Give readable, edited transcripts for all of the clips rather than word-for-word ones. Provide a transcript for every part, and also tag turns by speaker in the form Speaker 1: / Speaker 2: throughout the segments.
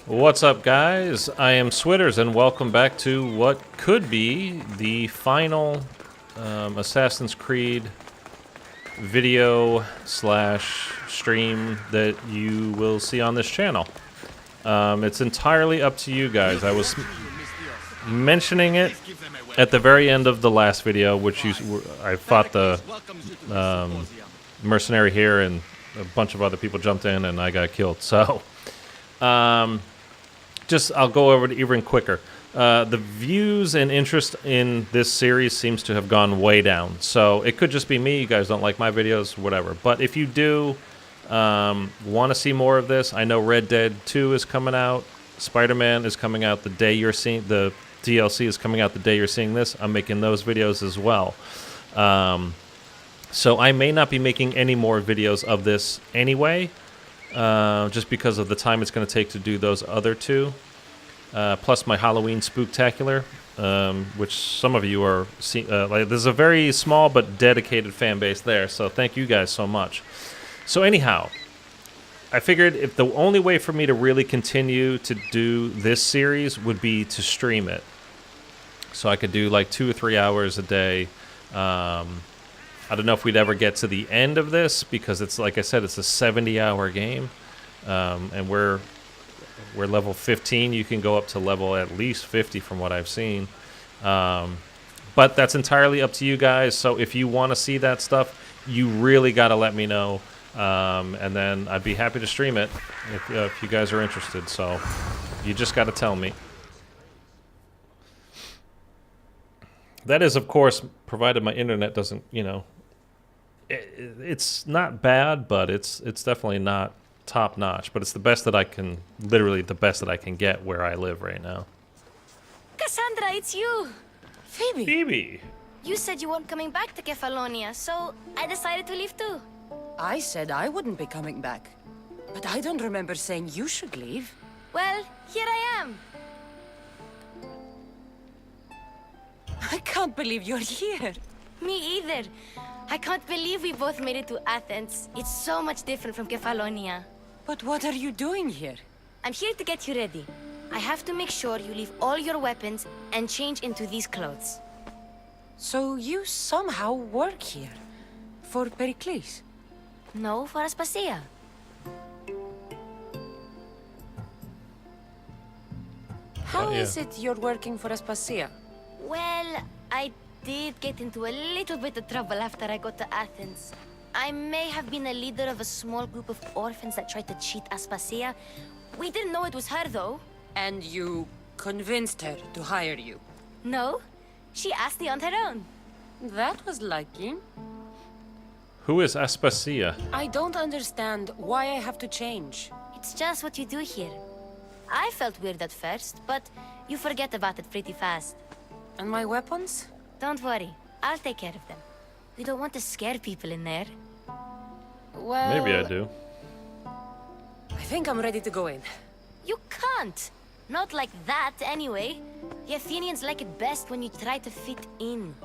Speaker 1: What's up, guys? I am Switters, and welcome back to what could be the final Assassin's Creed video slash stream that you will see on this channel. It's entirely up to you guys. I was mentioning it at the very end of the last video, which I fought the mercenary here, and a bunch of other people jumped in, and I got killed. So, I'll go over it even quicker. The views and interest in this series seems to have gone way down. So it could just be me. You guys don't like my videos, whatever. But if you do want to see more of this, I know Red Dead 2 is coming out. Spider-Man is coming out the day you're seeing the DLC is coming out the day you're seeing this. I'm making those videos as well. So I may not be making any more videos of this anyway. Just because of the time it's going to take to do those other two. Plus my Halloween Spooktacular, which some of you are seeing. There's a very small but dedicated fan base there, so thank you guys so much. So anyhow, I figured if the only way for me to really continue to do this series would be to stream it. So I could do like 2 or 3 hours a day. I don't know if we'd ever get to the end of this because it's, like I said, it's a 70-hour game, and we're level 15. You can go up to level at least 50 from what I've seen, but that's entirely up to you guys. So if you want to see that stuff, you really got to let me know, and then I'd be happy to stream it if you guys are interested. So you just got to tell me. That is, of course, provided my internet doesn't, it's not bad, but it's definitely not top notch. But it's the best that I can, literally the best that I can get where I live right now.
Speaker 2: Kassandra, it's you!
Speaker 3: Phoebe!
Speaker 1: Phoebe!
Speaker 2: You said you weren't coming back to Kefalonia, so I decided to leave too.
Speaker 3: I said I wouldn't be coming back. But I don't remember saying you should leave.
Speaker 2: Well, here I am.
Speaker 3: I can't believe you're here.
Speaker 2: Me either. I can't believe we both made it to Athens. It's so much different from Kefalonia.
Speaker 3: But what are you doing here?
Speaker 2: I'm here to get you ready. I have to make sure you leave all your weapons and change into these clothes.
Speaker 3: So you somehow work here? For Perikles?
Speaker 2: No, for Aspasia.
Speaker 3: How
Speaker 1: yeah.
Speaker 3: is it you're working for Aspasia?
Speaker 2: Well, I did get into a little bit of trouble after I got to Athens. I may have been a leader of a small group of orphans that tried to cheat Aspasia. We didn't know it was her, though.
Speaker 3: And you convinced her to hire you?
Speaker 2: No, she asked me on her own.
Speaker 3: That was lucky.
Speaker 1: Who is Aspasia?
Speaker 3: I don't understand why I have to change.
Speaker 2: It's just what you do here. I felt weird at first, but you forget about it pretty fast.
Speaker 3: And my weapons?
Speaker 2: Don't worry, I'll take care of them. We don't want to scare people in there.
Speaker 3: Well...
Speaker 1: Maybe I do.
Speaker 3: I think I'm ready to go in.
Speaker 2: You can't! Not like that, anyway. The Athenians like it best when you try to fit in.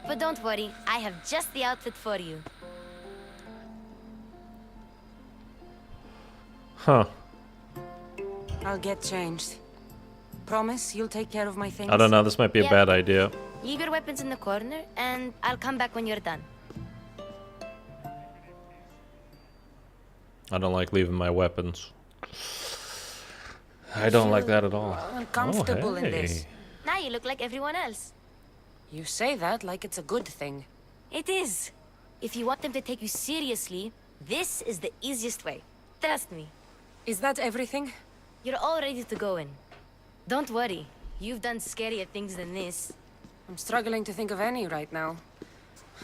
Speaker 2: But don't worry, I have just the outfit for you.
Speaker 1: Huh.
Speaker 3: I'll get changed. Promise you'll take care of my things?
Speaker 1: I don't know, this might be a
Speaker 2: Yeah.
Speaker 1: bad idea.
Speaker 2: Leave your weapons in the corner, and I'll come back when you're done.
Speaker 1: I don't like leaving my weapons. I don't like that at all.
Speaker 3: Uncomfortable
Speaker 1: Oh,
Speaker 3: in this.
Speaker 1: hey.
Speaker 2: Now you look like everyone else.
Speaker 3: You say that like it's a good thing.
Speaker 2: It is. If you want them to take you seriously, this is the easiest way. Trust me.
Speaker 3: Is that everything?
Speaker 2: You're all ready to go in. Don't worry. You've done scarier things than this.
Speaker 3: I'm struggling to think of any right now.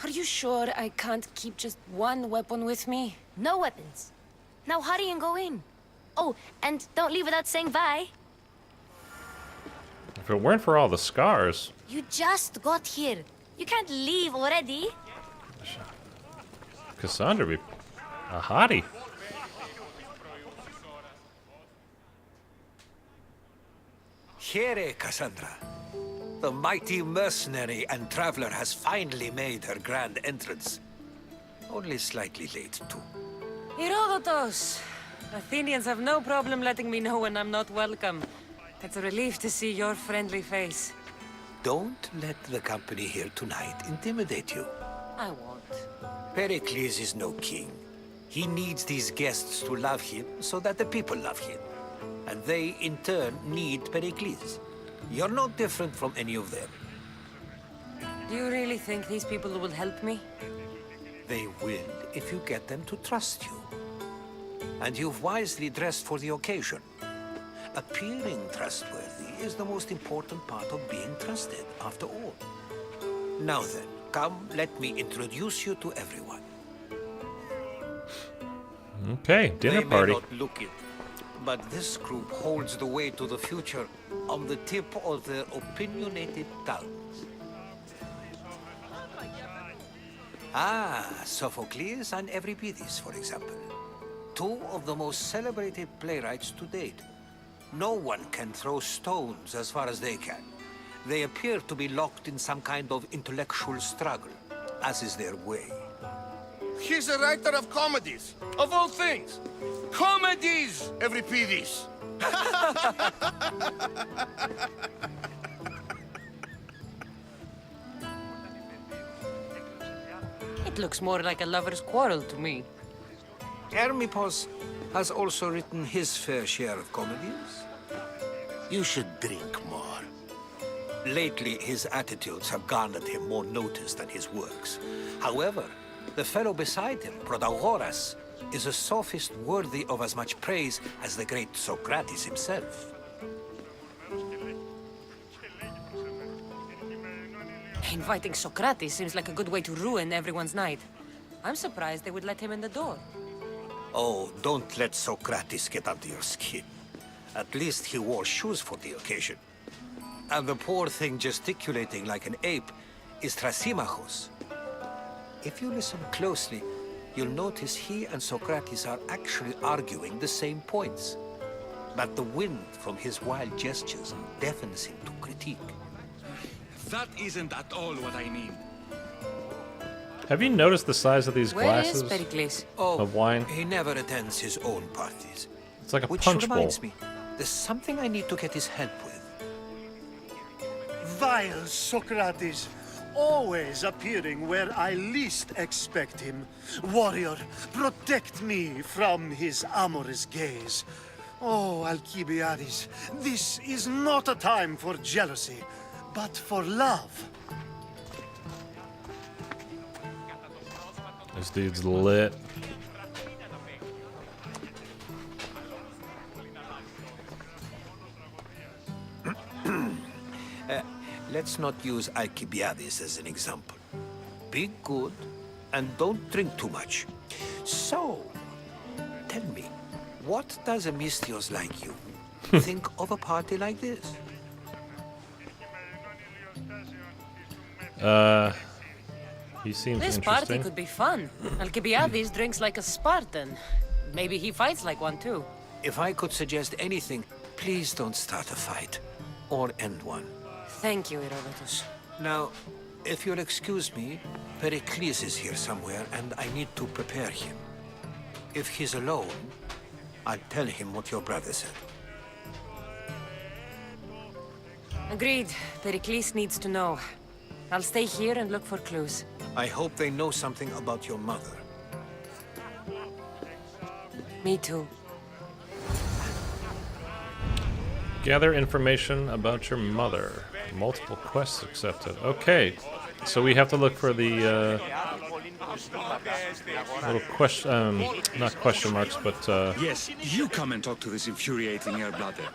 Speaker 3: Are you sure I can't keep just one weapon with me?
Speaker 2: No weapons. Now hurry and go in. Oh, and don't leave without saying bye.
Speaker 1: If it weren't for all the scars...
Speaker 2: You just got here. You can't leave already.
Speaker 1: Kassandra be a hottie.
Speaker 4: Here, Kassandra. The mighty mercenary and traveler has finally made her grand entrance. Only slightly late, too.
Speaker 3: Herodotus! Athenians have no problem letting me know when I'm not welcome. It's a relief to see your friendly face.
Speaker 4: Don't let the company here tonight intimidate you.
Speaker 3: I won't.
Speaker 4: Perikles is no king. He needs these guests to love him so that the people love him. And they, in turn, need Perikles. You're no different from any of them.
Speaker 3: Do you really think these people will help me?
Speaker 4: They will if you get them to trust you. And you've wisely dressed for the occasion. Appearing trustworthy is the most important part of being trusted, after all. Now then, come, let me introduce you to everyone.
Speaker 1: Okay, dinner party.
Speaker 4: They may not look it, but this group holds the way to the future on the tip of their opinionated tongues. Ah, Sophocles and Euripides, for example. Two of the most celebrated playwrights to date. No one can throw stones as far as they can. They appear to be locked in some kind of intellectual struggle, as is their way.
Speaker 5: He's a writer of comedies, of all things. Comedies, Euripides.
Speaker 3: It looks more like a lover's quarrel to me.
Speaker 4: Hermippos has also written his fair share of comedies.
Speaker 5: You should drink more.
Speaker 4: Lately, his attitudes have garnered him more notice than his works. However, the fellow beside him, Protagoras, is a sophist worthy of as much praise as the great Socrates himself.
Speaker 3: Inviting Socrates seems like a good way to ruin everyone's night. I'm surprised they would let him in the door.
Speaker 4: Oh, don't let Socrates get under your skin. At least he wore shoes for the occasion. And the poor thing gesticulating like an ape is Thrasymachos. If you listen closely, you'll notice he and Socrates are actually arguing the same points. But the wind from his wild gestures deafens him to critique.
Speaker 6: That isn't at all what I mean.
Speaker 1: Have you noticed the size of these
Speaker 3: Where is
Speaker 1: glasses
Speaker 3: Perikles?
Speaker 1: of wine?
Speaker 4: He never attends his own parties.
Speaker 1: It's like a
Speaker 4: Which
Speaker 1: punch bowl.
Speaker 4: reminds me, there's something I need to get his help with.
Speaker 7: Vile Socrates, always appearing where I least expect him. Warrior, protect me from his amorous gaze. Oh, Alcibiades, this is not a time for jealousy, but for love.
Speaker 1: This dude's lit.
Speaker 4: Let's not use Alcibiades as an example. Be good and don't drink too much. So, tell me, what does a Mystios like you think of a party like this?
Speaker 1: He seems
Speaker 3: This party
Speaker 1: interesting.
Speaker 3: could be fun. Alcibiades drinks like a Spartan. Maybe he fights like one too.
Speaker 4: If I could suggest anything, please don't start a fight or end one.
Speaker 3: Thank you, Herodotus.
Speaker 4: Now, if you'll excuse me, Perikles is here somewhere and I need to prepare him. If he's alone, I'll tell him what your brother said.
Speaker 3: Agreed. Perikles needs to know. I'll stay here and look for clues.
Speaker 4: I hope they know something about your mother.
Speaker 3: Me too.
Speaker 1: Gather information about your mother. Multiple quests accepted. Okay, so we have to look for the little question, not question marks, but
Speaker 6: Yes, you come and talk to this infuriating air-blooder.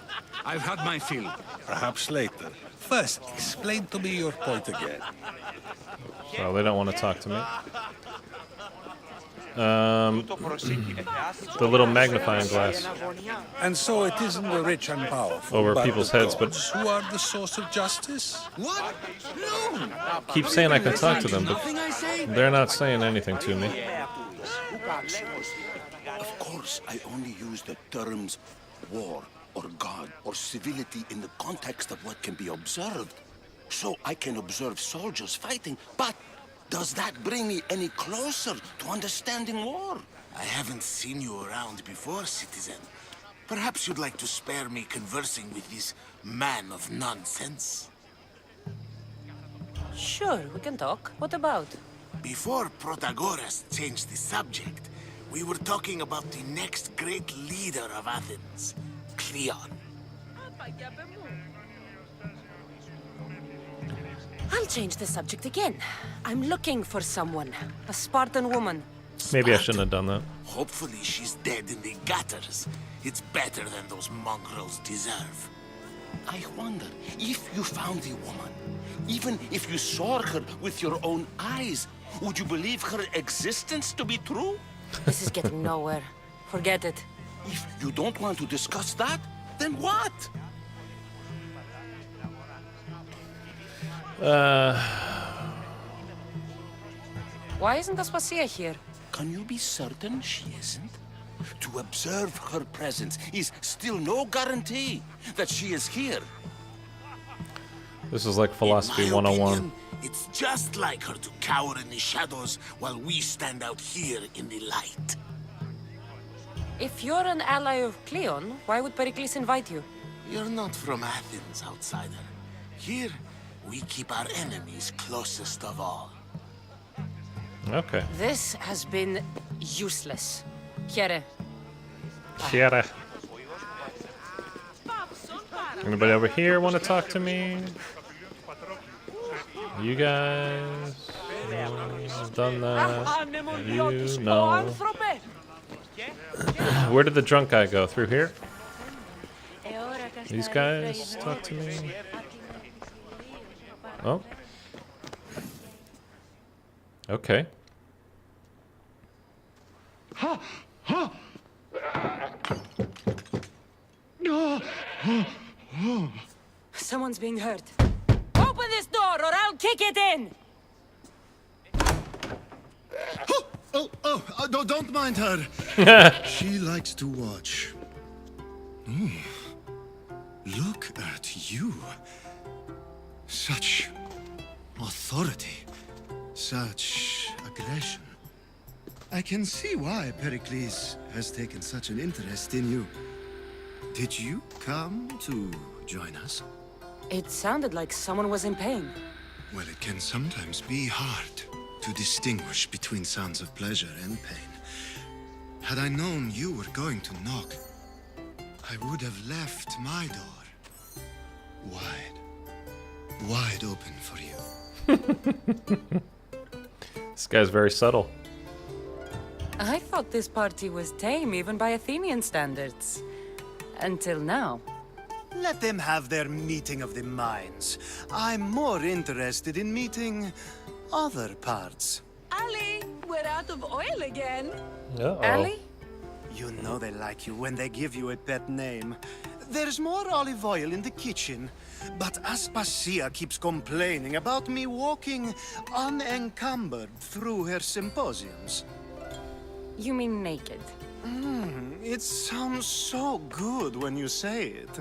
Speaker 6: I've had my fill.
Speaker 5: Perhaps later. First, explain to me your point again.
Speaker 1: well, they don't want to talk to me. The little magnifying glass
Speaker 5: And so it isn't the rich and powerful,
Speaker 1: over
Speaker 5: but
Speaker 1: people's
Speaker 5: the
Speaker 1: heads, but
Speaker 5: gods who are the source of justice?
Speaker 6: What? No!
Speaker 1: keep saying I can talk to them, but
Speaker 6: Nothing I say?
Speaker 1: they're not saying anything to me.
Speaker 8: Of course, I only use the terms war or god or civility in the context of what can be observed. So I can observe soldiers fighting, but does that bring me any closer to understanding war? I haven't seen you around before, citizen. Perhaps you'd like to spare me conversing with this man of nonsense?
Speaker 3: Sure, we can talk. What about?
Speaker 8: Before Protagoras changed the subject, we were talking about the next great leader of Athens, Cleon.
Speaker 3: I'll change the subject again. I'm looking for someone. A Spartan woman.
Speaker 1: Maybe I shouldn't have done that.
Speaker 8: Hopefully she's dead in the gutters. It's better than those mongrels deserve. I wonder, if you found the woman, even if you saw her with your own eyes, would you believe her existence to be true?
Speaker 3: This is getting nowhere. Forget it.
Speaker 8: If you don't want to discuss that, then what?
Speaker 3: Why isn't Aspasia here?
Speaker 8: Can you be certain she isn't? To observe her presence is still no guarantee that she is here.
Speaker 1: This is like philosophy
Speaker 8: In my
Speaker 1: 101.
Speaker 8: opinion, it's just like her to cower in the shadows while we stand out here in the light.
Speaker 3: If you're an ally of Cleon, why would Perikles invite you?
Speaker 8: You're not from Athens, outsider. Here, we keep our enemies closest of all.
Speaker 1: Okay.
Speaker 3: This has been useless. Here.
Speaker 1: Chiara. Anybody over here want to talk to me? You guys. I've done that. You know. Where did the drunk guy go? Through here? These guys talk to me. Oh. Okay.
Speaker 3: Someone's being hurt. Open this door or I'll kick it in!
Speaker 7: Don't mind her. She likes to watch. Look at you. Such authority. Such aggression. I can see why Perikles has taken such an interest in you. Did you come to join us?
Speaker 3: It sounded like someone was in pain.
Speaker 7: Well, it can sometimes be hard to distinguish between sounds of pleasure and pain. Had I known you were going to knock, I would have left my door wide open for you.
Speaker 1: This guy's very subtle.
Speaker 3: I thought this party was tame even by Athenian standards. Until now.
Speaker 7: Let them have their meeting of the minds. I'm more interested in meeting other parts.
Speaker 9: Ali, we're out of oil again.
Speaker 1: Uh-oh.
Speaker 3: Ali?
Speaker 7: You know they like you when they give you a pet name. There's more olive oil in the kitchen, but Aspasia keeps complaining about me walking unencumbered through her symposiums.
Speaker 3: You mean naked?
Speaker 7: It sounds so good when you say it.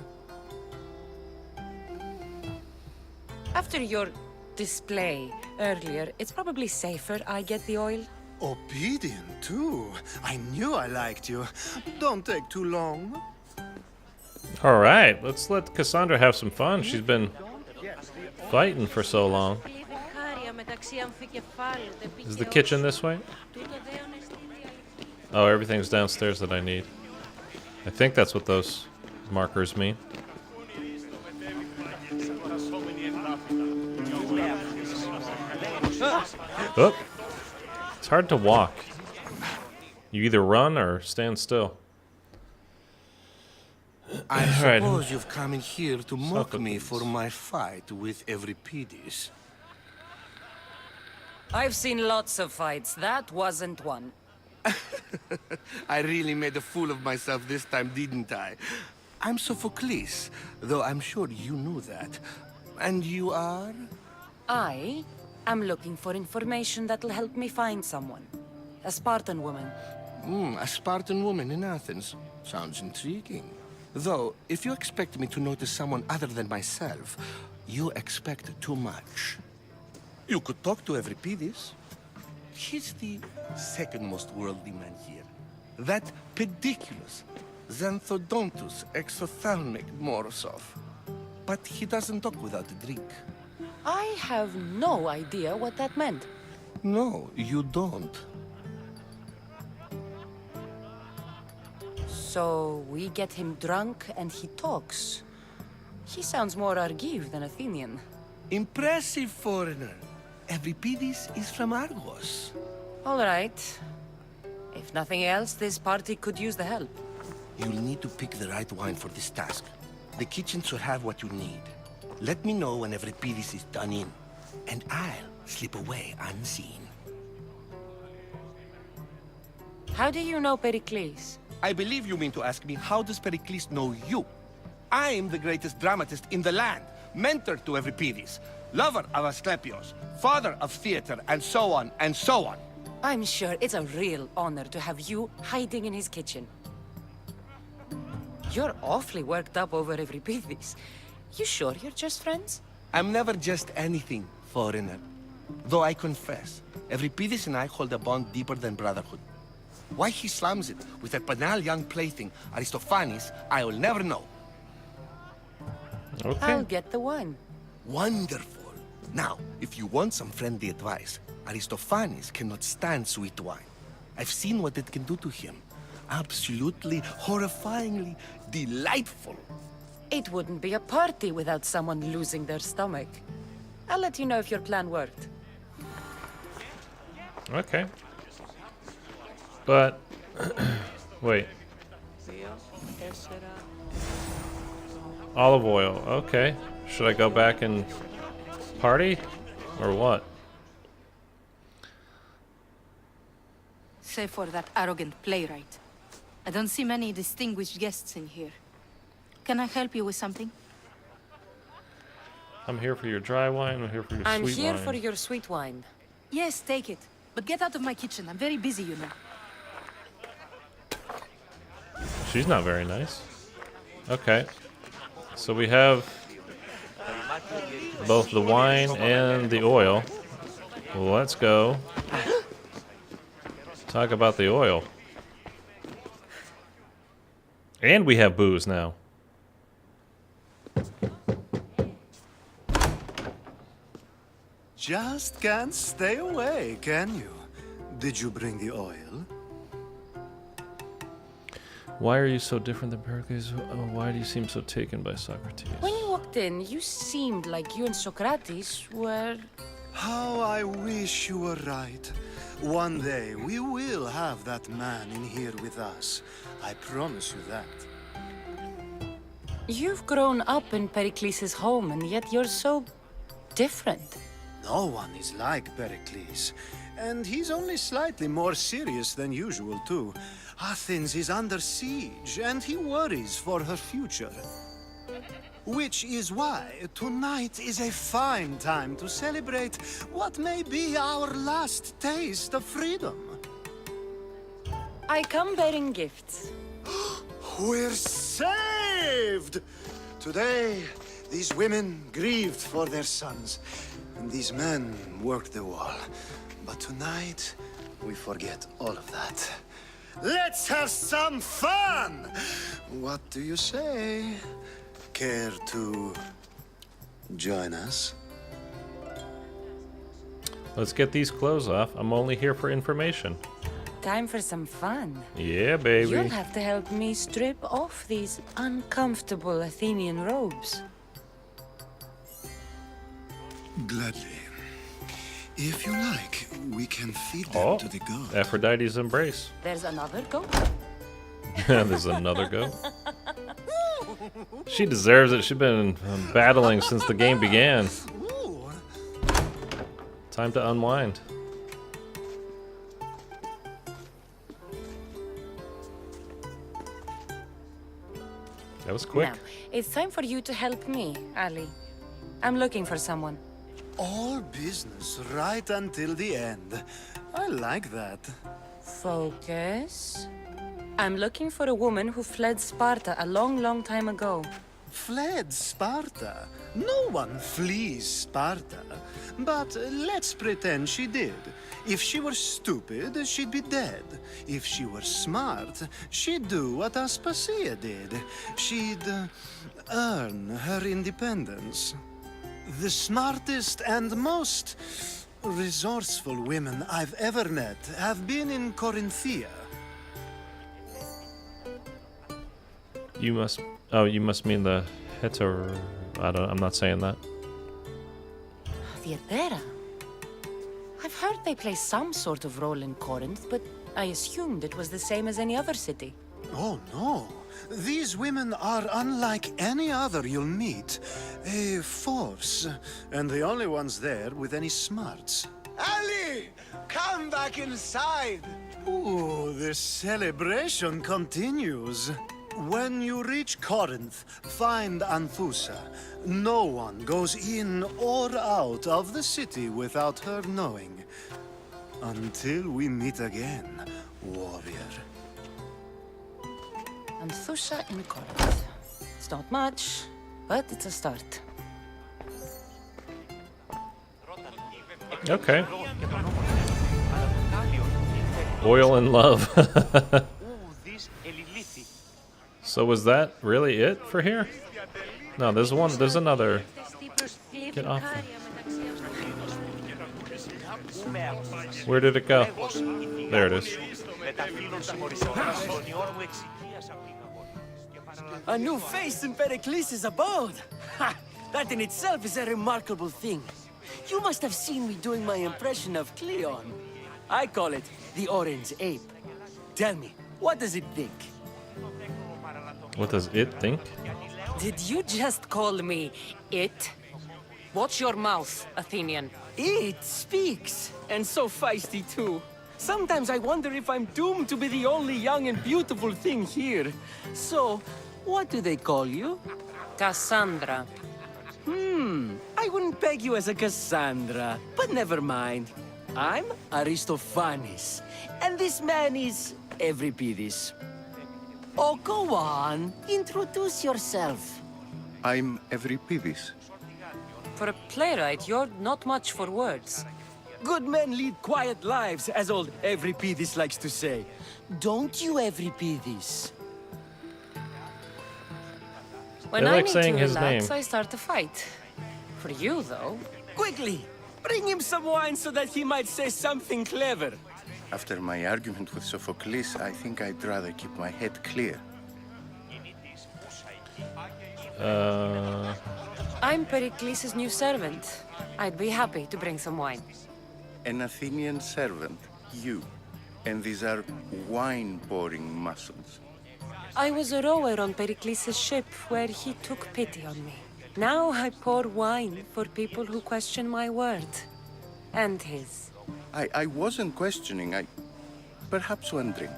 Speaker 3: After your display earlier, it's probably safer I get the oil.
Speaker 7: Obedient, too. I knew I liked you. Don't take too long.
Speaker 1: All right, let's let Kassandra have some fun. She's been fighting for so long. Is the kitchen this way? Oh, everything's downstairs that I need. I think that's what those markers mean. Oh, it's hard to walk. You either run or stand still.
Speaker 4: I
Speaker 1: Right.
Speaker 4: suppose you've come in here to mock me for my fight with Euripides.
Speaker 3: I've seen lots of fights. That wasn't one.
Speaker 4: I really made a fool of myself this time, didn't I? I'm Sophocles, though I'm sure you knew that. And you are?
Speaker 3: I am looking for information that'll help me find someone. A Spartan woman.
Speaker 4: A Spartan woman in Athens. Sounds intriguing. Though, if you expect me to notice someone other than myself, you expect too much. You could talk to Euripides. He's the second most worldly man here.
Speaker 5: That Perikles, Xanthodontus exophthalmic Morosov. But he doesn't talk without a drink.
Speaker 3: I have no idea what that meant.
Speaker 5: No, you don't.
Speaker 3: So we get him drunk and he talks. He sounds more Argive than Athenian.
Speaker 5: Impressive, foreigner. Euripides is from Argos.
Speaker 3: All right. If nothing else, this party could use the help.
Speaker 5: You'll need to pick the right wine for this task. The kitchen should have what you need. Let me know when Euripides is done in, and I'll slip away unseen.
Speaker 3: How do you know Perikles?
Speaker 5: I believe you mean to ask me, how does Perikles know you? I'm the greatest dramatist in the land, mentor to Euripides, lover of Asclepios, father of theater, and so on, and so on.
Speaker 3: I'm sure it's a real honor to have you hiding in his kitchen. You're awfully worked up over Euripides. You sure you're just friends?
Speaker 5: I'm never just anything, foreigner. Though I confess, Euripides and I hold a bond deeper than brotherhood. Why he slams it with that banal young plaything, Aristophanes, I will never know.
Speaker 1: Okay.
Speaker 3: I'll get the wine.
Speaker 5: Wonderful. Now, if you want some friendly advice, Aristophanes cannot stand sweet wine. I've seen what it can do to him. Absolutely, horrifyingly delightful.
Speaker 3: It wouldn't be a party without someone losing their stomach. I'll let you know if your plan worked.
Speaker 1: Okay. But wait. Olive oil. Okay. Should I go back and party or what?
Speaker 10: Save for that arrogant playwright. I don't see many distinguished guests in here. Can I help you with something?
Speaker 1: I'm here for your dry wine. I'm here for your sweet wine.
Speaker 3: I'm here for your sweet wine.
Speaker 10: Yes, take it. But get out of my kitchen. I'm very busy, you know.
Speaker 1: She's not very nice. Okay. So we have both the wine and the oil. Well, let's go talk about the oil. And we have booze now.
Speaker 7: Just can't stay away, can you? Did you bring the oil?
Speaker 1: Why are you so different than Perikles? Why do you seem so taken by Socrates?
Speaker 3: When you walked in, you seemed like you and Socrates were...
Speaker 7: How I wish you were right. One day we will have that man in here with us. I promise you that.
Speaker 3: You've grown up in Perikles' home, and yet you're so different.
Speaker 7: No one is like Perikles. And he's only slightly more serious than usual, too. Athens is under siege, and he worries for her future. Which is why tonight is a fine time to celebrate what may be our last taste of freedom.
Speaker 3: I come bearing gifts.
Speaker 7: We're saved! Today, these women grieved for their sons, and these men worked the wall. But tonight, we forget all of that. Let's have some fun! What do you say? Care to join us?
Speaker 1: Let's get these clothes off. I'm only here for information.
Speaker 3: Time for some fun.
Speaker 1: Yeah, baby.
Speaker 3: You'll have to help me strip off these uncomfortable Athenian robes.
Speaker 7: Gladly. If you like, we can feed them to the goat.
Speaker 1: Aphrodite's embrace.
Speaker 3: There's another goat?
Speaker 1: There's another goat. She deserves it. She's been battling since the game began. Time to unwind. That was quick.
Speaker 3: Now, it's time for you to help me, Ali. I'm looking for someone.
Speaker 7: All business right until the end. I like that.
Speaker 3: Focus. I'm looking for a woman who fled Sparta a long, long time ago.
Speaker 7: fled Sparta. No one flees Sparta. But let's pretend she did. If she were stupid, she'd be dead. If she were smart, she'd do what Aspasia did. She'd earn her independence. The smartest and most resourceful women I've ever met have been in Corinthia.
Speaker 1: You must... Oh, you must mean the I'm not saying that.
Speaker 3: The Hetera. I've heard they play some sort of role in Corinth, but I assumed it was the same as any other city.
Speaker 7: Oh, no. These women are unlike any other you'll meet. A force, and the only ones there with any smarts.
Speaker 5: Ali! Come back inside!
Speaker 7: Ooh, the celebration continues. When you reach Corinth, find Anthusa. No one goes in or out of the city without her knowing. Until we meet again, warrior.
Speaker 3: Anthusa in Corinth. It's not much, but it's a start.
Speaker 1: Okay. Oil and love. So was that really it for here? No, there's another. Get off. Where did it go? There it is.
Speaker 11: A new face in Perikles' abode! Ha! That in itself is a remarkable thing. You must have seen me doing my impression of Cleon. I call it the Orange Ape. Tell me, what does it think?
Speaker 1: What does it think?
Speaker 3: Did you just call me it? Watch your mouth, Athenian.
Speaker 11: It speaks, and so feisty too. Sometimes I wonder if I'm doomed to be the only young and beautiful thing here. So, what do they call you?
Speaker 3: Kassandra.
Speaker 11: I wouldn't peg you as a Kassandra, but never mind. I'm Aristophanes, and this man is Euripides. Oh, go on. Introduce yourself.
Speaker 12: I'm Euripides.
Speaker 3: For a playwright, you're not much for words.
Speaker 11: Good men lead quiet lives, as old Euripides likes to say. Don't you, Euripides?
Speaker 3: When
Speaker 1: They
Speaker 3: I
Speaker 1: like
Speaker 3: need
Speaker 1: saying
Speaker 3: to
Speaker 1: his
Speaker 3: relax,
Speaker 1: name.
Speaker 3: I start to fight. For you, though.
Speaker 11: Quickly, bring him some wine so that he might say something clever.
Speaker 12: After my argument with Sophocles, I think I'd rather keep my head clear.
Speaker 3: I'm Perikles' new servant. I'd be happy to bring some wine.
Speaker 12: An Athenian servant, you. And these are wine-pouring muscles.
Speaker 3: I was a rower on Perikles' ship where he took pity on me. Now I pour wine for people who question my word. And his.
Speaker 12: I wasn't questioning, Perhaps one drink.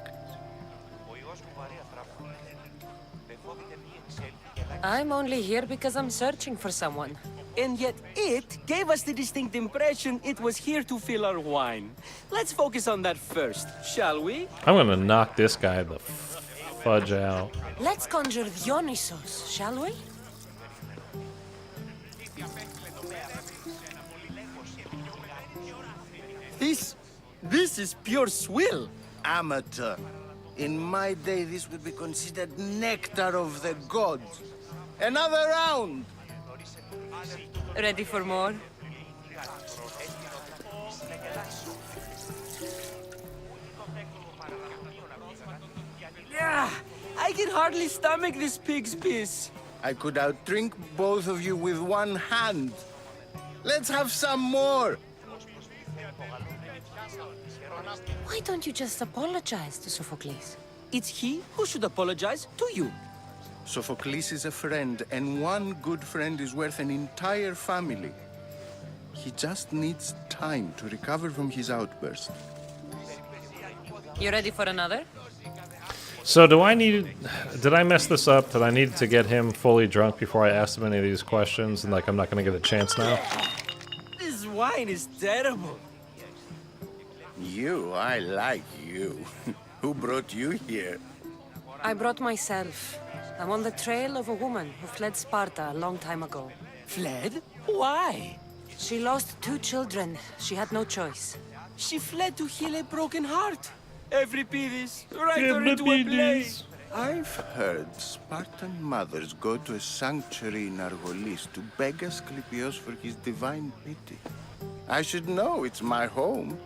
Speaker 3: I'm only here because I'm searching for someone.
Speaker 11: And yet it gave us the distinct impression it was here to fill our wine. Let's focus on that first, shall we?
Speaker 1: I'm gonna knock this guy the fudge out.
Speaker 3: Let's conjure Dionysos, shall we?
Speaker 11: This is pure swill.
Speaker 8: Amateur. In my day, this would be considered nectar of the gods. Another round!
Speaker 3: Ready for more?
Speaker 11: Yeah, I can hardly stomach this pig's piss.
Speaker 8: I could outdrink both of you with one hand. Let's have some more!
Speaker 3: Why don't you just apologize to Sophocles?
Speaker 11: It's he who should apologize to you.
Speaker 12: Sophocles is a friend, and one good friend is worth an entire family. He just needs time to recover from his outburst.
Speaker 3: You ready for another?
Speaker 1: So did I mess this up? Did I need to get him fully drunk before I asked him any of these questions? And like, I'm not gonna get a chance now?
Speaker 11: This wine is terrible.
Speaker 8: You, I like you. Who brought you here?
Speaker 3: I brought myself. I'm on the trail of a woman who fled Sparta a long time ago.
Speaker 11: Fled? Why?
Speaker 3: She lost 2 children. She had no choice.
Speaker 11: She fled to heal a broken heart. Every piece, right her into a place.
Speaker 12: I've heard Spartan mothers go to a sanctuary in Argolis to beg Asclepios for his divine pity. I should know, it's my home.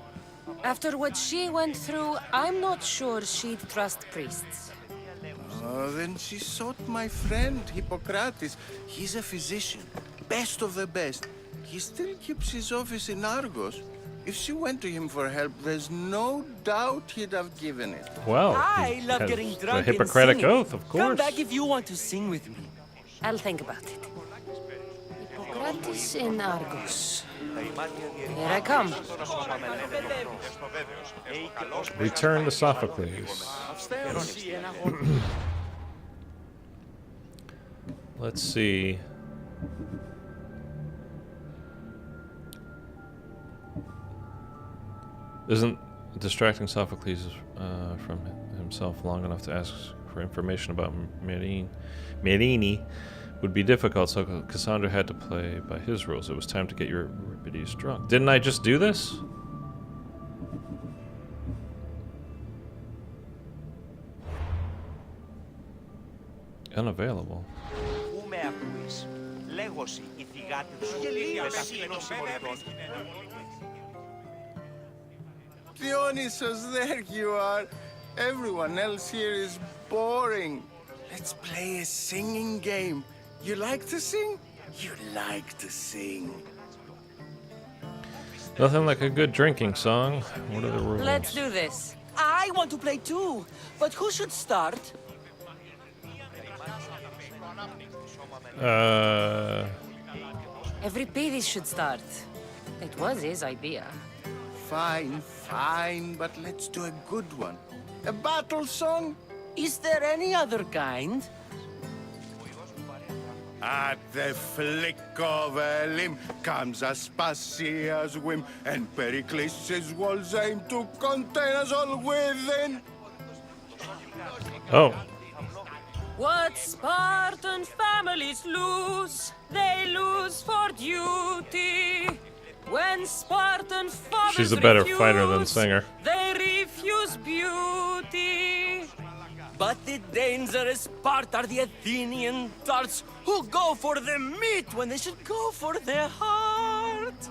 Speaker 3: After what she went through, I'm not sure she'd trust priests.
Speaker 12: Oh, then she sought my friend, Hippocrates. He's a physician, best of the best. He still keeps his office in Argos. If she went to him for help, there's no doubt he'd have given it.
Speaker 1: Well,
Speaker 11: I love getting drunk
Speaker 1: the Hippocratic
Speaker 11: and singing.
Speaker 1: Oath, of course.
Speaker 11: Come back if you want to sing with me.
Speaker 3: I'll think about it. Hippocrates in Argos. Here I come.
Speaker 1: Return to Sophocles. Let's see. Isn't distracting Sophocles from himself long enough to ask for information about Merini would be difficult, so Kassandra had to play by his rules. It was time to get Euripides drunk. Didn't I just do this? Unavailable.
Speaker 12: Dionysus, there you are. Everyone else here is boring. Let's play a singing game. You like to sing? You like to sing.
Speaker 1: Nothing like a good drinking song. What are the rules?
Speaker 3: Let's do this.
Speaker 11: I want to play too, but who should start?
Speaker 3: Euripides should start. It was his idea.
Speaker 12: Fine, fine, but let's do a good one. A battle song?
Speaker 11: Is there any other kind?
Speaker 12: At the flick of a limb comes Aspasia's whim, and Perikles' walls aim to contain us all within.
Speaker 1: Oh.
Speaker 3: What Spartan families lose, they lose for duty. When Spartan fathers
Speaker 1: She's a better
Speaker 3: refuse,
Speaker 1: fighter than singer.
Speaker 3: they refuse beauty.
Speaker 11: But the dangerous part are the Athenian tarts who go for the meat when they should go for their heart.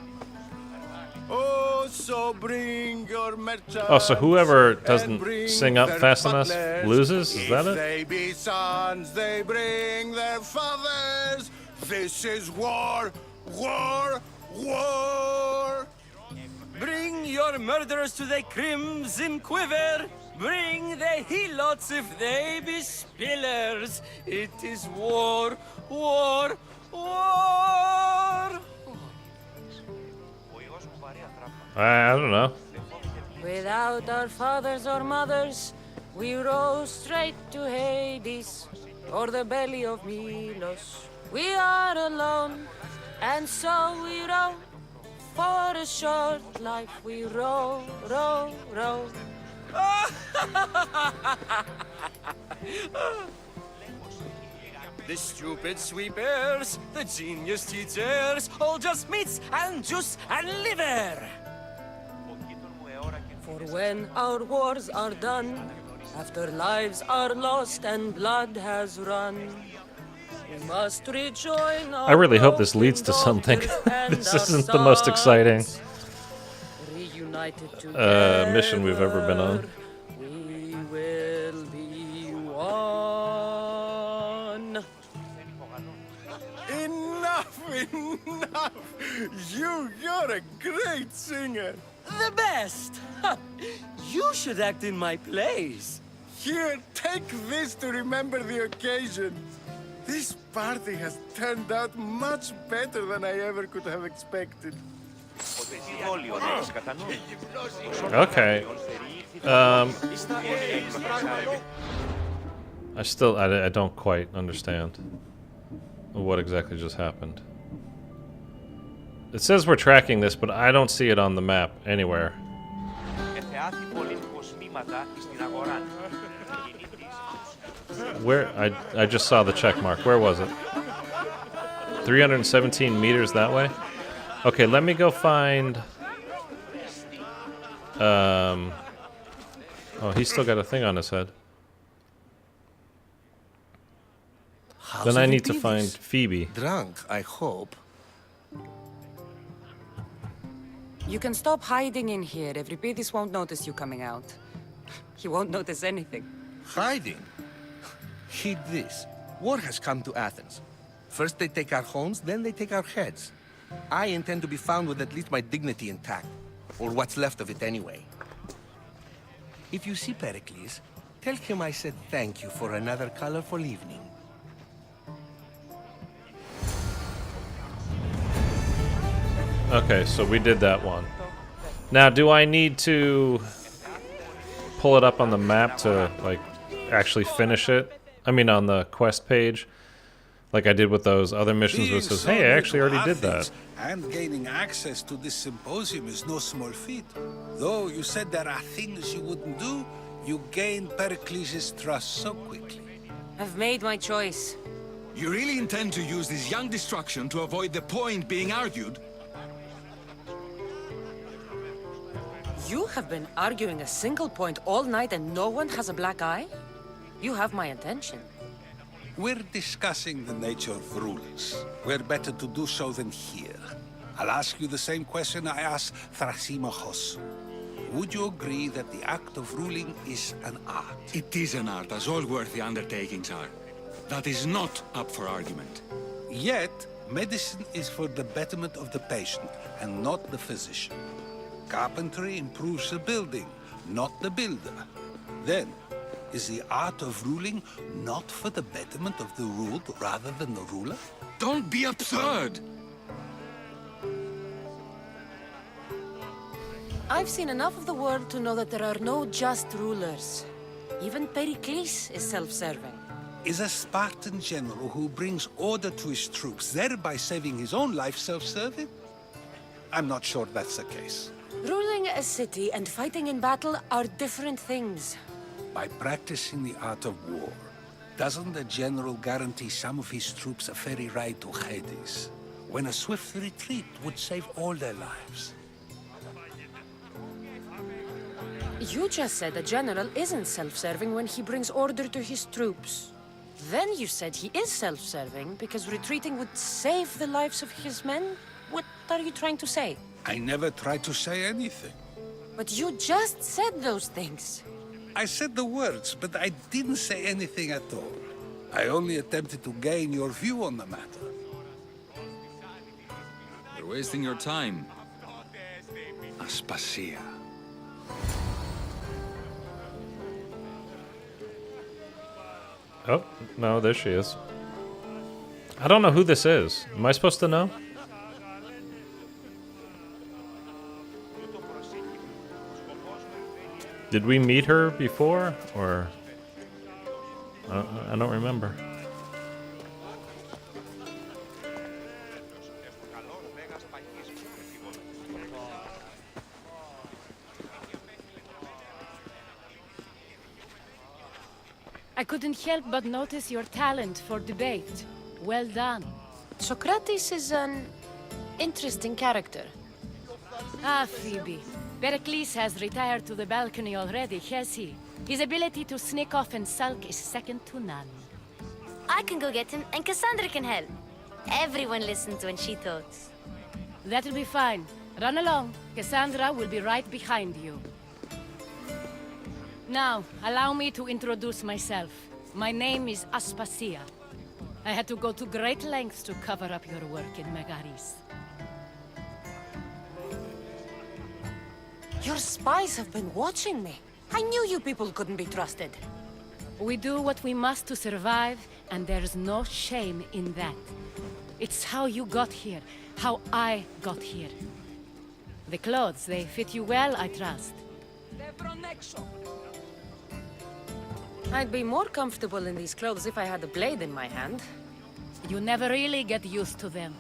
Speaker 12: Oh, so bring your merchants.
Speaker 1: Oh, so whoever
Speaker 12: and
Speaker 1: doesn't
Speaker 12: bring
Speaker 1: sing up
Speaker 12: their
Speaker 1: fast enough
Speaker 12: butlers.
Speaker 1: loses? Is that
Speaker 12: If
Speaker 1: it?
Speaker 12: they be sons, they bring their fathers. This is war, war, war.
Speaker 11: Bring your murderers to the crimson quiver. Bring the helots if they be spillers. It is war, war, war.
Speaker 1: I don't know.
Speaker 3: Without our fathers or mothers, we row straight to Hades, or the belly of Milos. We are alone, and so we row. For a short life we row, row, row.
Speaker 11: The stupid sweepers, the genius teachers, all just meats and juice and liver.
Speaker 3: For when our wars are done, after lives are lost and blood has run, we must rejoin our
Speaker 1: I really hope this leads to
Speaker 3: broken
Speaker 1: something.
Speaker 3: daughters and
Speaker 1: This
Speaker 3: our
Speaker 1: isn't the most exciting
Speaker 3: sons. Reunited
Speaker 1: mission we've ever been on.
Speaker 3: together, we will be one.
Speaker 12: Enough, enough! You're a great singer.
Speaker 11: The best! You should act in my plays.
Speaker 12: Here, take this to remember the occasion. This party has turned out much better than I ever could have expected.
Speaker 1: Okay. I don't quite understand what exactly just happened. It says we're tracking this, but I don't see it on the map anywhere. Where? I just saw the check mark. Where was it? 317 meters that way? Okay, let me go find... Oh, he's still got a thing on his head. Then I need to find Phoebe.
Speaker 5: Drunk, I hope.
Speaker 3: You can stop hiding in here. Evripidis won't notice you coming out. He won't notice anything.
Speaker 5: Hiding? Heed this. War has come to Athens. First they take our homes, then they take our heads. I intend to be found with at least my dignity intact. Or what's left of it anyway. If you see Perikles, tell him I said thank you for another colorful evening.
Speaker 1: Okay, so we did that one. Now, do I need to pull it up on the map to, like, actually finish it? I mean, on the quest page? Like I did with those other missions where it says, hey, I actually already did that.
Speaker 6: And gaining access to this symposium is no small feat. Though you said there are things you wouldn't do, you gained Perikles' trust so quickly.
Speaker 3: I've made my choice.
Speaker 6: You really intend to use this young destruction to avoid the point being argued?
Speaker 3: You have been arguing a single point all night and no one has a black eye? You have my attention.
Speaker 6: We're discussing the nature of rules. Where better to do so than here? I'll ask you the same question I asked Thrasymachos. Would you agree that the act of ruling is an art? It is an art, as all worthy undertakings are. That is not up for argument. Yet, medicine is for the betterment of the patient, and not the physician. Carpentry improves the building, not the builder. Then, is the art of ruling not for the betterment of the ruled rather than the ruler? Don't be absurd!
Speaker 3: I've seen enough of the world to know that there are no just rulers. Even Perikles is self-serving.
Speaker 6: Is a Spartan general who brings order to his troops, thereby saving his own life, self-serving? I'm not sure that's the case.
Speaker 3: Ruling a city and fighting in battle are different things.
Speaker 6: By practicing the art of war, doesn't the general guarantee some of his troops a ferry ride to Hades, when a swift retreat would save all their lives?
Speaker 3: You just said a general isn't self-serving when he brings order to his troops. Then you said he is self-serving because retreating would save the lives of his men? What are you trying to say?
Speaker 6: I never tried to say anything.
Speaker 3: But you just said those things.
Speaker 6: I said the words, but I didn't say anything at all. I only attempted to gain your view on the matter.
Speaker 13: You're wasting your time.
Speaker 6: Aspasia.
Speaker 1: Oh, no, there she is. I don't know who this is. Am I supposed to know? Did we meet her before, or... I don't remember.
Speaker 9: I couldn't help but notice your talent for debate. Well done.
Speaker 3: Socrates is an interesting character.
Speaker 9: Ah, Phoebe. Perikles has retired to the balcony already, has he? His ability to sneak off and sulk is second to none.
Speaker 2: I can go get him, and Kassandra can help. Everyone listens when she talks.
Speaker 9: That'll be fine. Run along. Kassandra will be right behind you. Now, allow me to introduce myself. My name is Aspasia. I had to go to great lengths to cover up your work in Megaris.
Speaker 3: Your spies have been watching me. I knew you people couldn't be trusted.
Speaker 9: We do what we must to survive, and there's no shame in that. It's how you got here, how I got here. The clothes, they fit you well, I trust.
Speaker 3: I'd be more comfortable in these clothes if I had a blade in my hand.
Speaker 9: You never really get used to them.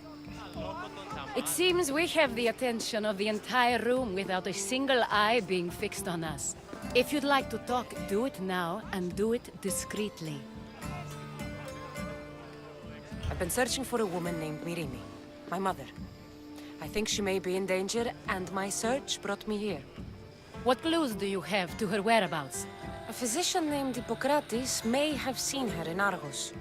Speaker 9: It seems we have the attention of the entire room without a single eye being fixed on us. If you'd like to talk, do it now, and do it discreetly.
Speaker 3: I've been searching for a woman named Myrimi, my mother. I think she may be in danger, and my search brought me here.
Speaker 9: What clues do you have to her whereabouts?
Speaker 3: A physician named Hippocrates may have seen her in Argos.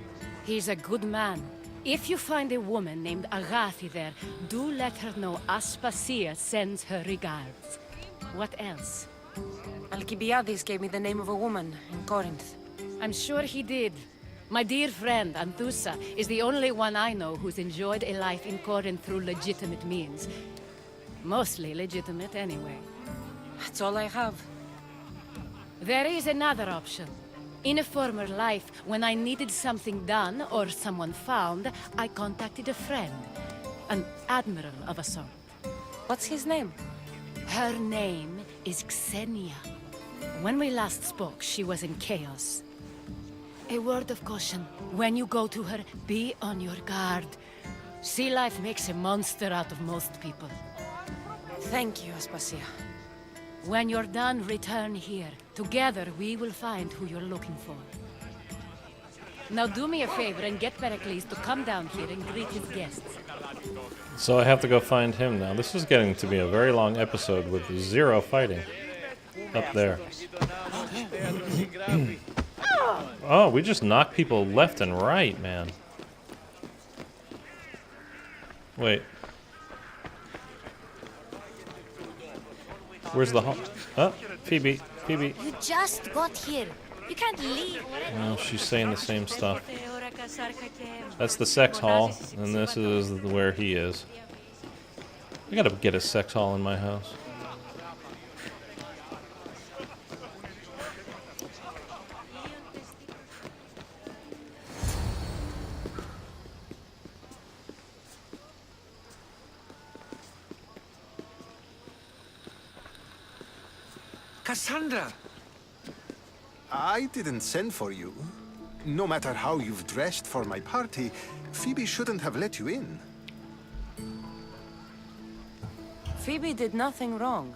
Speaker 9: He's a good man. If you find a woman named Agathi there, do let her know Aspasia sends her regards. What else?
Speaker 3: Alcibiades gave me the name of a woman in Corinth.
Speaker 9: I'm sure he did. My dear friend, Anthusa, is the only one I know who's enjoyed a life in Corinth through legitimate means. Mostly legitimate, anyway.
Speaker 3: That's all I have.
Speaker 9: There is another option. In a former life, when I needed something done or someone found, I contacted a friend. An admiral of a sort.
Speaker 3: What's his name?
Speaker 9: Her name is Xenia. When we last spoke, she was in chaos. A word of caution. When you go to her, be on your guard. Sea life makes a monster out of most people.
Speaker 3: Thank you, Aspasia.
Speaker 9: When you're done, return here. Together, we will find who you're looking for. Now do me a favor and get Perikles to come down here and greet his guests.
Speaker 1: So I have to go find him now. This is getting to be a very long episode with zero fighting. Up there. Oh, we just knock people left and right, man. Wait. Where's the hall? Oh, Phoebe. Phoebe.
Speaker 2: You just got here. You can't leave.
Speaker 1: No, she's saying the same stuff. That's the sex hall, and this is where he is. I gotta get a sex hall in my house.
Speaker 4: Kassandra!
Speaker 14: I didn't send for you. No matter how you've dressed for my party, Phoebe shouldn't have let you in.
Speaker 3: Phoebe did nothing wrong.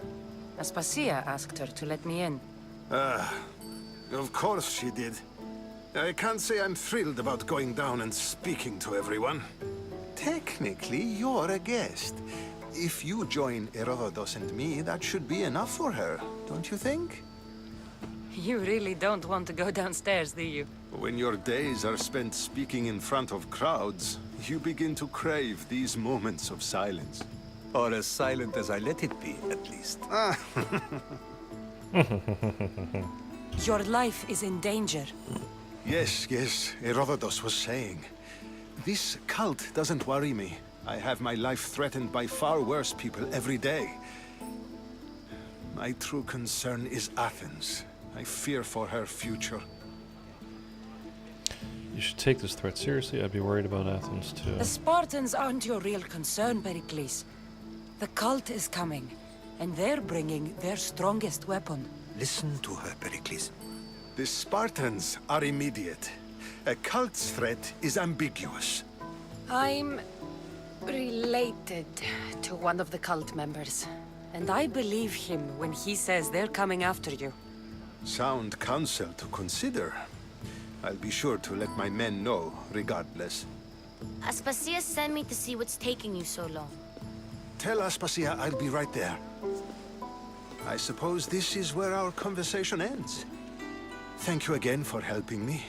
Speaker 3: Aspasia asked her to let me in.
Speaker 14: Of course she did. I can't say I'm thrilled about going down and speaking to everyone. Technically, you're a guest. If you join Herodotus and me, that should be enough for her, don't you think?
Speaker 3: You really don't want to go downstairs, do you?
Speaker 14: When your days are spent speaking in front of crowds, you begin to crave these moments of silence.
Speaker 4: Or as silent as I let it be, at least.
Speaker 3: Your life is in danger.
Speaker 14: Yes, Herodotus was saying. This cult doesn't worry me. I have my life threatened by far worse people every day. My true concern is Athens. I fear for her future.
Speaker 1: You should take this threat seriously. I'd be worried about Athens, too.
Speaker 3: The Spartans aren't your real concern, Perikles. The cult is coming, and they're bringing their strongest weapon.
Speaker 4: Listen to her, Perikles.
Speaker 14: The Spartans are immediate. A cult's threat is ambiguous.
Speaker 3: I'm related to one of the cult members, and I believe him when he says they're coming after you.
Speaker 14: Sound counsel to consider. I'll be sure to let my men know, regardless.
Speaker 2: Aspasia sent me to see what's taking you so long.
Speaker 14: Tell Aspasia I'll be right there. I suppose this is where our conversation ends. Thank you again for helping me.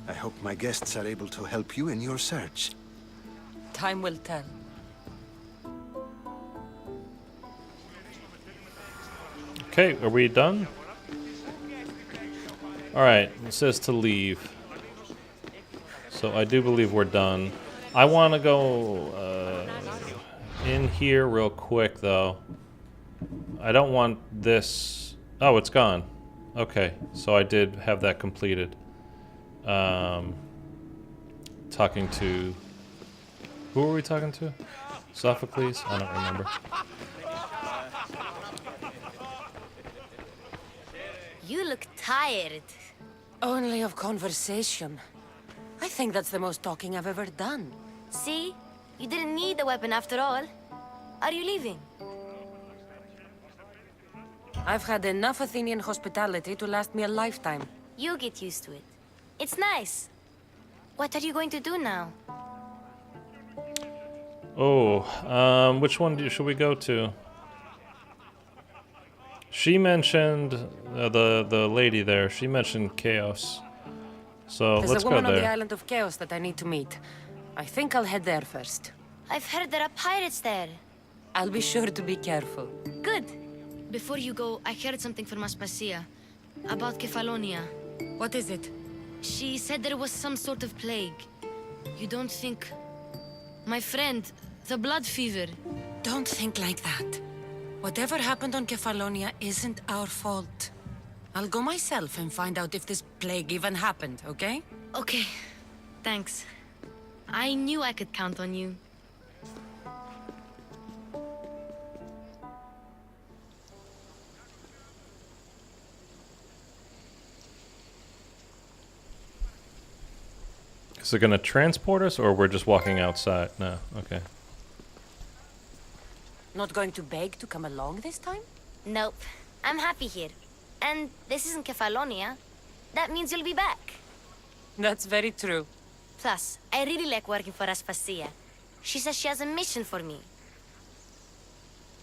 Speaker 14: I hope my guests are able to help you in your search.
Speaker 3: Time will tell.
Speaker 1: Okay, are we done? Alright, it says to leave. So I do believe we're done. I want to go in here real quick, though. I don't want this... Oh, it's gone. Okay, so I did have that completed. Talking to... Who were we talking to? Sophocles? I don't remember.
Speaker 2: You look tired.
Speaker 3: Only of conversation. I think that's the most talking I've ever done.
Speaker 2: See? You didn't need the weapon after all. Are you leaving?
Speaker 3: I've had enough Athenian hospitality to last me a lifetime.
Speaker 2: You get used to it. It's nice. What are you going to do now?
Speaker 1: Oh, which one should we go to? She mentioned the lady there. She mentioned Chaos. So
Speaker 3: There's
Speaker 1: let's
Speaker 3: a
Speaker 1: go
Speaker 3: woman on the
Speaker 1: there.
Speaker 3: island of Chaos that I need to meet. I think I'll head there first.
Speaker 2: I've heard there are pirates there.
Speaker 3: I'll be sure to be careful.
Speaker 2: Good. Before you go, I heard something from Aspasia about Kefalonia.
Speaker 3: What is it?
Speaker 2: She said there was some sort of plague. You don't think... My friend, the blood fever.
Speaker 3: Don't think like that. Whatever happened on Kefalonia isn't our fault. I'll go myself and find out if this plague even happened, okay?
Speaker 2: Okay. Thanks. I knew I could count on you.
Speaker 1: Is it going to transport us, or we're just walking outside? No, okay.
Speaker 3: Not going to beg to come along this time?
Speaker 2: Nope. I'm happy here. And this isn't Kefalonia. That means you'll be back.
Speaker 3: That's very true.
Speaker 2: Plus, I really like working for Aspasia. She says she has a mission for me.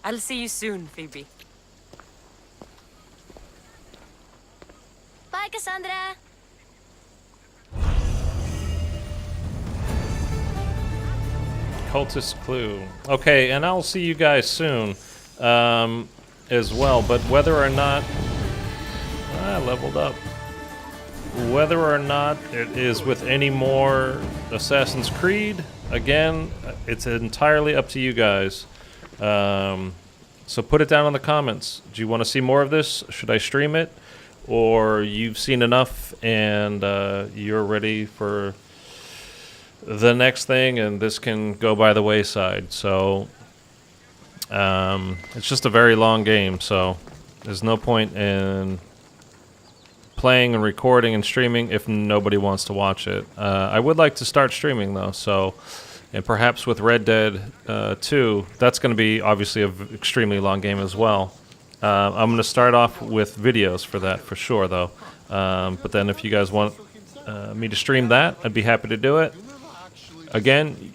Speaker 3: I'll see you soon, Phoebe.
Speaker 2: Bye, Kassandra!
Speaker 1: Cultist clue. Okay, and I'll see you guys soon as well. But whether or not... leveled up. Whether or not it is with any more Assassin's Creed, again, it's entirely up to you guys. So put it down in the comments. Do you want to see more of this? Should I stream it? Or you've seen enough and you're ready for the next thing and this can go by the wayside. So it's just a very long game, so there's no point in playing and recording and streaming if nobody wants to watch it. I would like to start streaming though, so, and perhaps with Red Dead 2, that's going to be obviously an extremely long game as well. I'm going to start off with videos for that for sure though. But then if you guys want me to stream that, I'd be happy to do it. Again,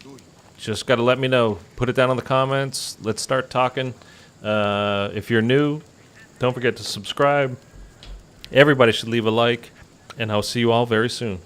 Speaker 1: just got to let me know. Put it down in the comments. Let's start talking. If you're new, don't forget to subscribe. Everybody should leave a like, and I'll see you all very soon.